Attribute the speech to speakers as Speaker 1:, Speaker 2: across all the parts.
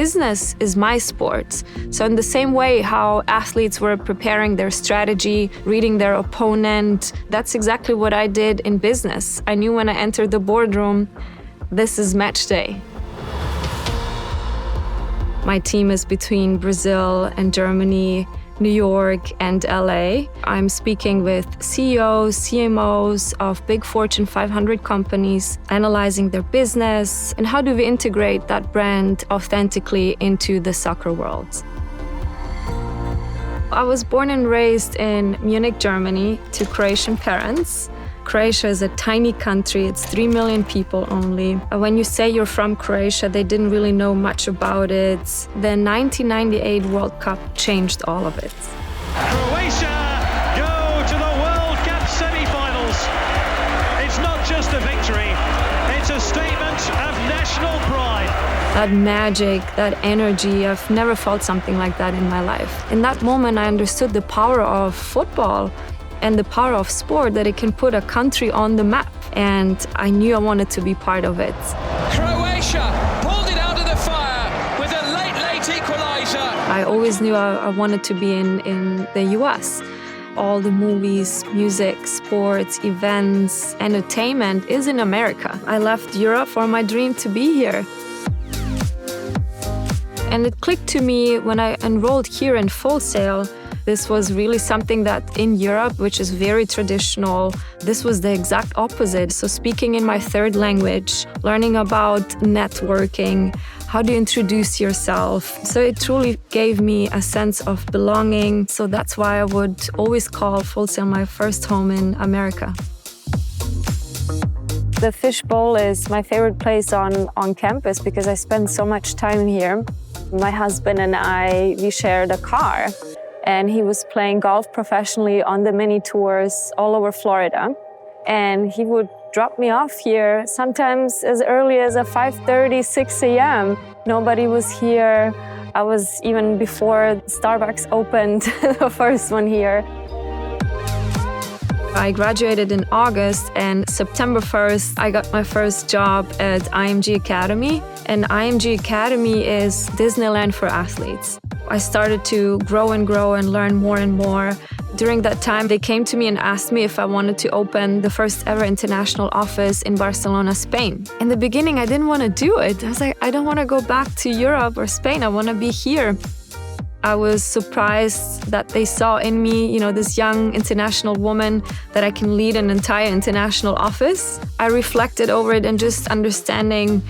Speaker 1: business is my sport. So in the same way how athletes were preparing their strategy, reading their opponent, that's exactly what I did in business. I knew when I entered the boardroom, this is match day. My team is between Brazil and Germany, New York and LA. I'm speaking with CEOs, CMOs of big Fortune 500 companies, analyzing their business and how do we integrate that brand authentically into the soccer world. I was born and raised in Munich, Germany, to Croatian parents. Croatia is a tiny country, it's 3 million people only. When you say you're from Croatia, they didn't really know much about it. The 1998 World Cup changed all of it.
Speaker 2: Croatia go to the World Cup semi-finals. It's not just a victory, it's a statement of national pride.
Speaker 1: That magic, that energy, I've never felt something like that in my life. In that moment, I understood the power of football and the power of sport, that it can put a country on the map. And I knew I wanted to be part of it.
Speaker 3: Croatia pulled it out of the fire with a late equalizer.
Speaker 1: I always knew I wanted to be in the US. All the movies, music, sports, events, entertainment is in America. I left Europe for my dream to be here. And it clicked to me when I enrolled here in Full Sail. This was really something that in Europe, which is very traditional, this was the exact opposite. So speaking in my third language, learning about networking, how to introduce yourself. So it truly gave me a sense of belonging. So that's why I would always call Full Sail my first home in America. The Fish Bowl is my favorite place on campus because I spend so much time here. My husband and I, we shared a car. And he was playing golf professionally on the mini tours all over Florida. And he would drop me off here sometimes as early as 5:30, 6 a.m. Nobody was here. I was even before Starbucks opened, the first one here. I graduated in August, and September 1st, I got my first job at IMG Academy. And IMG Academy is Disneyland for athletes. I started to grow and learn more and more. During that time, they came to me and asked me if I wanted to open the first ever international office in Barcelona, Spain. In the beginning, I didn't want to do it. I was like, I don't want to go back to Europe or Spain. I want to be here. I was surprised that they saw in me, this young international woman that I can lead an entire international office. I reflected over it and just understanding,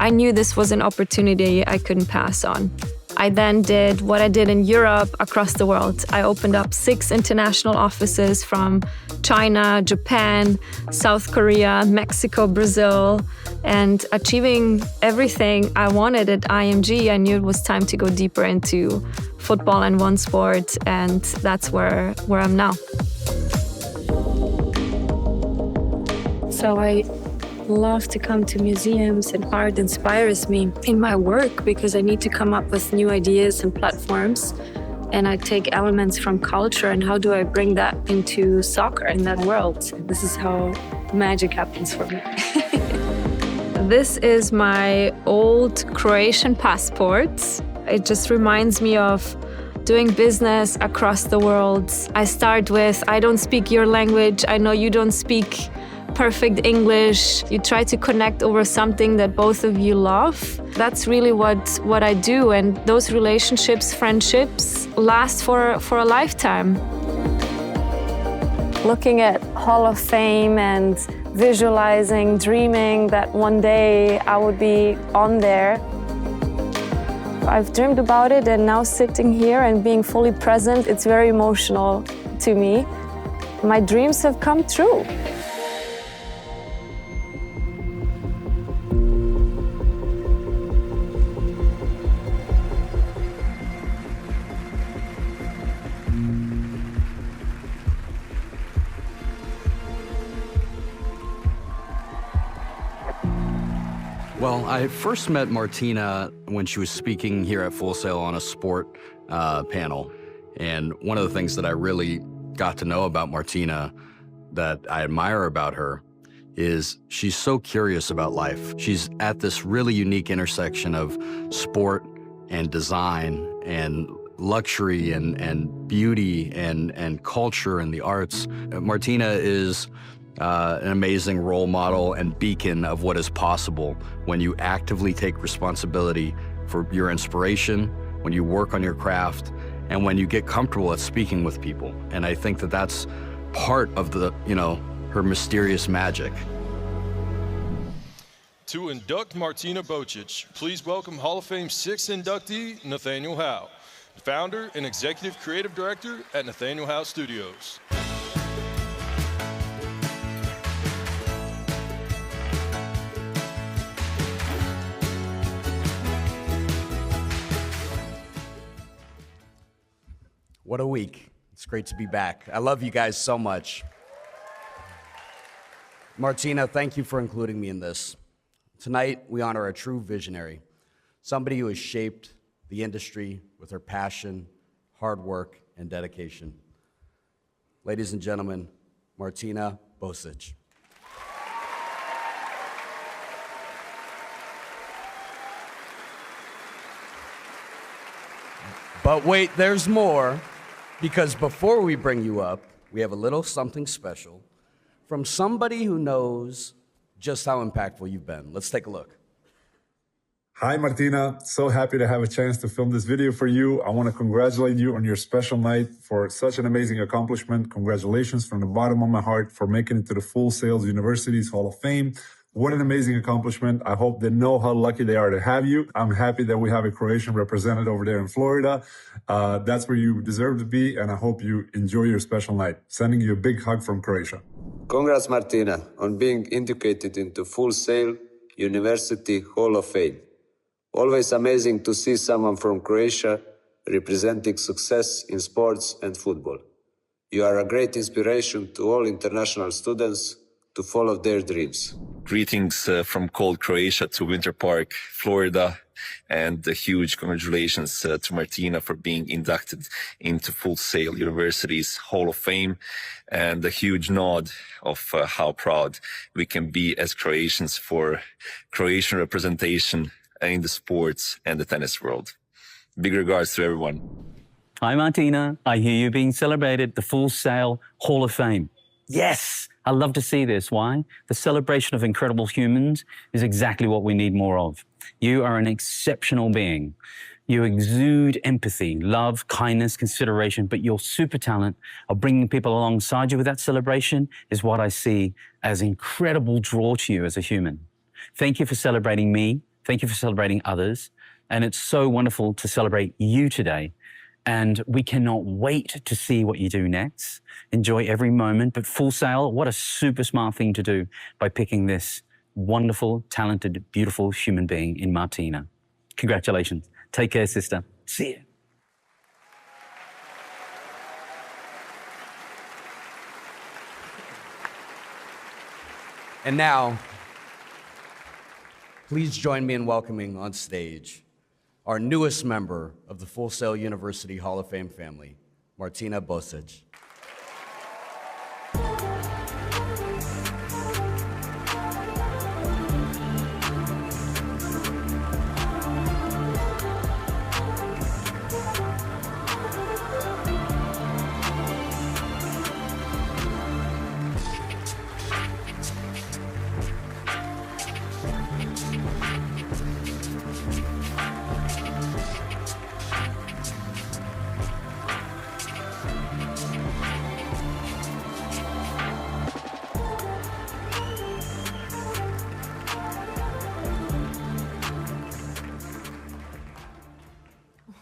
Speaker 1: I knew this was an opportunity I couldn't pass on. I then did what I did in Europe across the world. I opened up 6 international offices from China, Japan, South Korea, Mexico, Brazil, and achieving everything I wanted at IMG. I knew it was time to go deeper into football and one sport, and that's where I'm now. So I love to come to museums, and art inspires me in my work because I need to come up with new ideas and platforms. And I take elements from culture and how do I bring that into soccer in that world? This is how magic happens for me. This is my old Croatian passport. It just reminds me of doing business across the world. I start with, I don't speak your language. I know you don't speak perfect English. You try to connect over something that both of you love. That's really what I do. And those relationships, friendships, last for a lifetime. Looking at Hall of Fame and visualizing, dreaming that one day I would be on there. I've dreamed about it, and now sitting here and being fully present, it's very emotional to me. My dreams have come true.
Speaker 4: Well, I first met Martina when she was speaking here at Full Sail on a sport panel. And one of the things that I really got to know about Martina that I admire about her is she's so curious about life. She's at this really unique intersection of sport and design and luxury and beauty and culture and the arts. Martina is an amazing role model and beacon of what is possible when you actively take responsibility for your inspiration, when you work on your craft, and when you get comfortable at speaking with people. And I think that that's part of the, her mysterious magic.
Speaker 5: To induct Martina Bozic, please welcome Hall of Fame 6th inductee, Nathaniel Howe, founder and executive creative director at Nathaniel Howe Studios.
Speaker 6: What a week. It's great to be back. I love you guys so much. Martina, thank you for including me in this. Tonight, we honor a true visionary, somebody who has shaped the industry with her passion, hard work, and dedication. Ladies and gentlemen, Martina Bozic. But wait, there's more, because before we bring you up, we have a little something special from somebody who knows just how impactful you've been. Let's take a look.
Speaker 7: Hi, Martina. So happy to have a chance to film this video for you. I want to congratulate you on your special night for such an amazing accomplishment. Congratulations from the bottom of my heart for making it to the Full Sail University's Hall of Fame. What an amazing accomplishment. I hope they know how lucky they are to have you. I'm happy that we have a Croatian representative over there in Florida. That's where you deserve to be, and I hope you enjoy your special night. Sending you a big hug from Croatia.
Speaker 8: Congrats, Martina, on being indicated into Full Sail University Hall of Fame. Always amazing to see someone from Croatia representing success in sports and football. You are a great inspiration to all international students to follow their dreams.
Speaker 9: Greetings from cold Croatia to Winter Park, Florida, and a huge congratulations to Martina for being inducted into Full Sail University's Hall of Fame, and a huge nod of how proud we can be as Croatians for Croatian representation in the sports and the tennis world. Big regards to everyone.
Speaker 10: Hi, Martina. I hear you being celebrated at the Full Sail Hall of Fame. Yes, I love to see this. Why? The celebration of incredible humans is exactly what we need more of. You are an exceptional being. You exude empathy, love, kindness, consideration, but your super talent of bringing people alongside you with that celebration is what I see as incredible draw to you as a human. Thank you for celebrating me. Thank you for celebrating others. And it's so wonderful to celebrate you today. And we cannot wait to see what you do next. Enjoy every moment. But Full Sail, what a super smart thing to do by picking this wonderful, talented, beautiful human being in Martina. Congratulations. Take care, sister. See you.
Speaker 6: And now, please join me in welcoming on stage our newest member of the Full Sail University Hall of Fame family, Martina Bozic.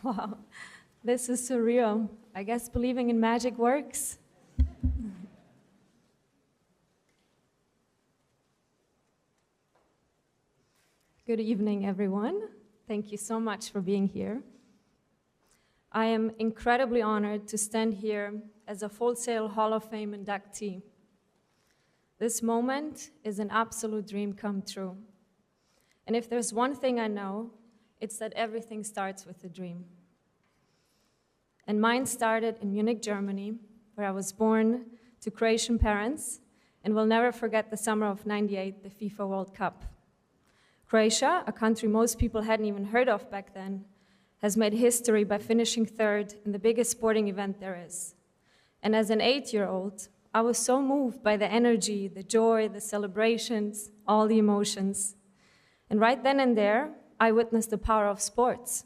Speaker 1: Wow, this is surreal. I guess believing in magic works. Good evening, everyone. Thank you so much for being here. I am incredibly honored to stand here as a Full Sail Hall of Fame inductee. This moment is an absolute dream come true. And if there's one thing I know, it's that everything starts with a dream. And mine started in Munich, Germany, where I was born to Croatian parents and will never forget the summer of '98, the FIFA World Cup. Croatia, a country most people hadn't even heard of back then, has made history by finishing third in the biggest sporting event there is. And as an 8-year-old, I was so moved by the energy, the joy, the celebrations, all the emotions. And right then and there, I witnessed the power of sports,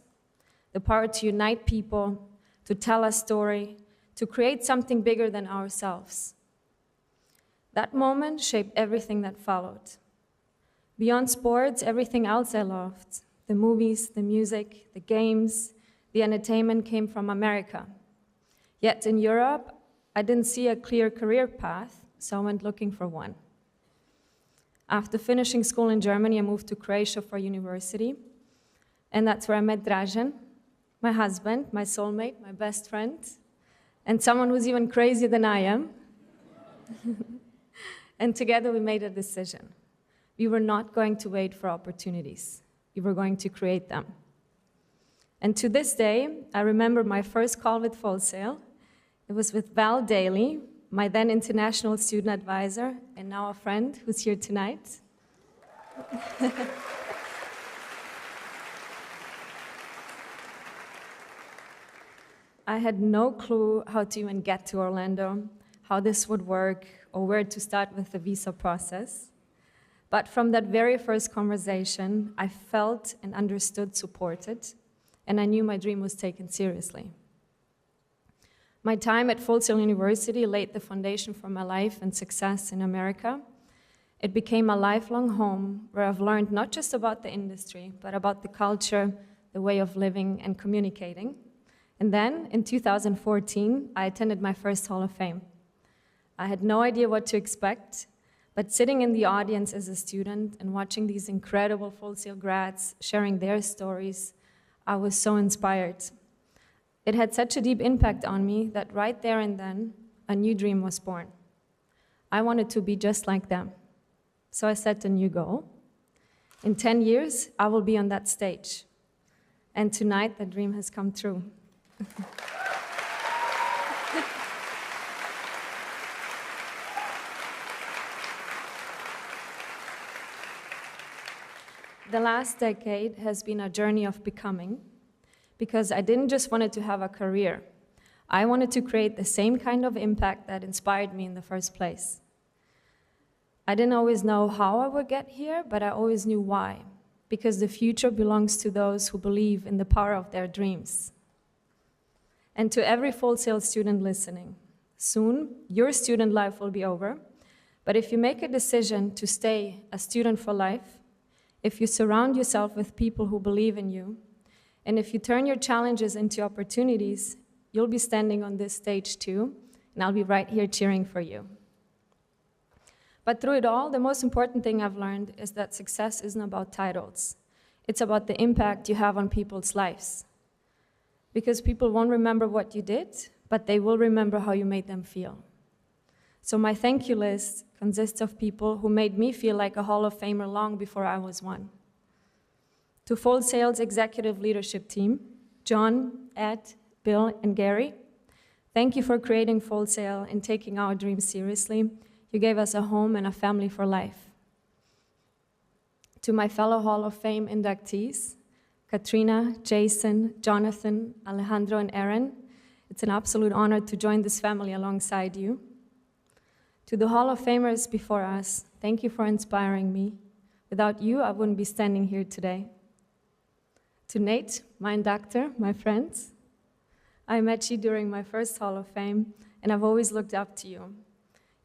Speaker 1: the power to unite people, to tell a story, to create something bigger than ourselves. That moment shaped everything that followed. Beyond sports, everything else I loved, the movies, the music, the games, the entertainment came from America. Yet in Europe, I didn't see a clear career path, so I went looking for one. After finishing school in Germany, I moved to Croatia for university, and that's where I met Dražen, my husband, my soulmate, my best friend, and someone who's even crazier than I am. And together we made a decision. We were not going to wait for opportunities. We were going to create them. And to this day, I remember my first call with Full Sail. It was with Val Daly, my then international student advisor, and now a friend who's here tonight. I had no clue how to even get to Orlando, how this would work, or where to start with the visa process. But from that very first conversation, I felt and understood supported, and I knew my dream was taken seriously. My time at Full Sail University laid the foundation for my life and success in America. It became a lifelong home where I've learned not just about the industry, but about the culture, the way of living and communicating. And then, in 2014, I attended my first Hall of Fame. I had no idea what to expect, but sitting in the audience as a student and watching these incredible Full Sail grads sharing their stories, I was so inspired. It had such a deep impact on me that right there and then, a new dream was born. I wanted to be just like them. So I set a new goal. In 10 years, I will be on that stage. And tonight, the dream has come true. The last decade has been a journey of becoming, because I didn't just want to have a career. I wanted to create the same kind of impact that inspired me in the first place. I didn't always know how I would get here, but I always knew why, because the future belongs to those who believe in the power of their dreams. And to every Full Sail student listening, soon your student life will be over, but if you make a decision to stay a student for life, if you surround yourself with people who believe in you, and if you turn your challenges into opportunities, you'll be standing on this stage too, and I'll be right here cheering for you. But through it all, the most important thing I've learned is that success isn't about titles. It's about the impact you have on people's lives. Because people won't remember what you did, but they will remember how you made them feel. So my thank you list consists of people who made me feel like a Hall of Famer long before I was one. To Full Sail's executive leadership team, John, Ed, Bill, and Gary, thank you for creating Full Sail and taking our dreams seriously. You gave us a home and a family for life. To my fellow Hall of Fame inductees, Katrina, Jason, Jonathan, Alejandro, and Aaron, it's an absolute honor to join this family alongside you. To the Hall of Famers before us, thank you for inspiring me. Without you, I wouldn't be standing here today. To Nate, my inductor, my friends, I met you during my first Hall of Fame, and I've always looked up to you.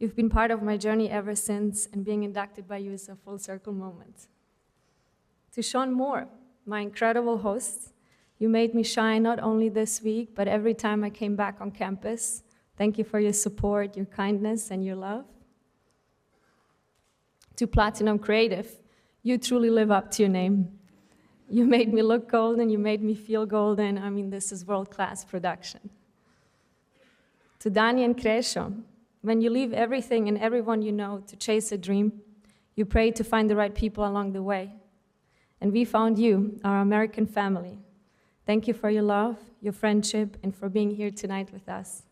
Speaker 1: You've been part of my journey ever since, and being inducted by you is a full circle moment. To Sean Moore, my incredible host, you made me shine not only this week, but every time I came back on campus. Thank you for your support, your kindness, and your love. To Platinum Creative, you truly live up to your name. You made me look golden, you made me feel golden. I mean, this is world-class production. To Dani and Krešo, when you leave everything and everyone you know to chase a dream, you pray to find the right people along the way. And we found you, our American family. Thank you for your love, your friendship, and for being here tonight with us.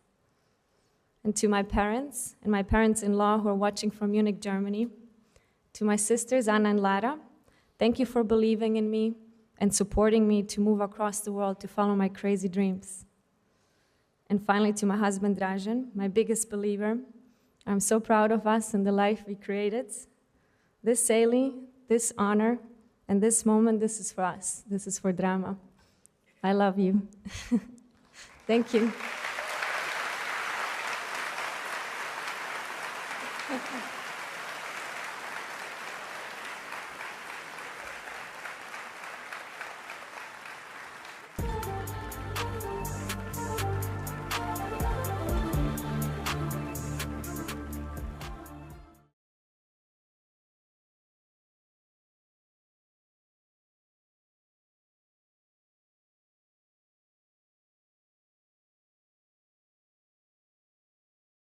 Speaker 1: And to my parents and my parents-in-law who are watching from Munich, Germany, to my sisters, Anna and Lara, thank you for believing in me and supporting me to move across the world to follow my crazy dreams. And finally, to my husband, Dražen, my biggest believer, I'm so proud of us and the life we created. This sailing, this honor, and this moment, this is for us. This is for Drama. I love you. Thank you.